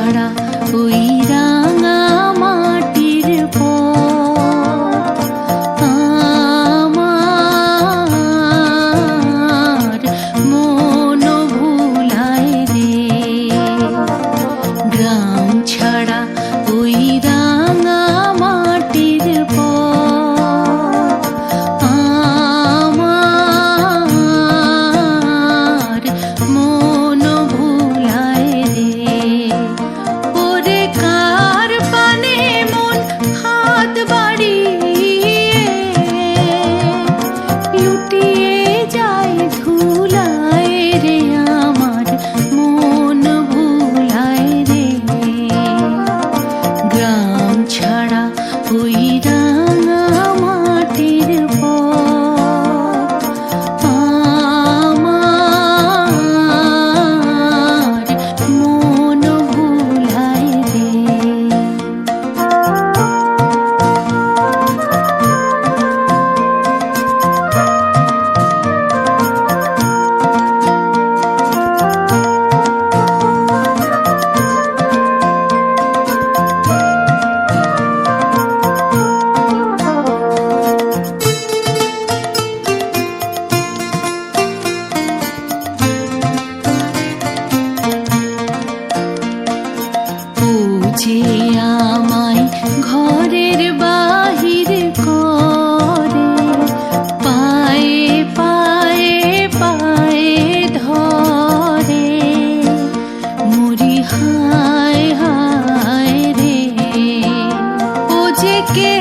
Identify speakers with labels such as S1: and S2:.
S1: ছাড়া ওই রাঙা মাটির পথ আমার মন ভুলায় রে। গ্রাম ছাড়া ওই রাঙা মাটির পথ আমার মন ভুলায় রে। ওরে কার পানে মন হাত বাড়িয়ে লুটিয়ে যায় ধুলায় রে, আমার মন ভুলায় রে। গ্রাম ছাড়া ওই রাঙা মাটির পথ আমার মন ভুলায় রে। ও যে আমায় ঘরের বাহির করে, পায়ে পায়ে পায়ে ধরে, মরি হায় হায় রে। ও যে কে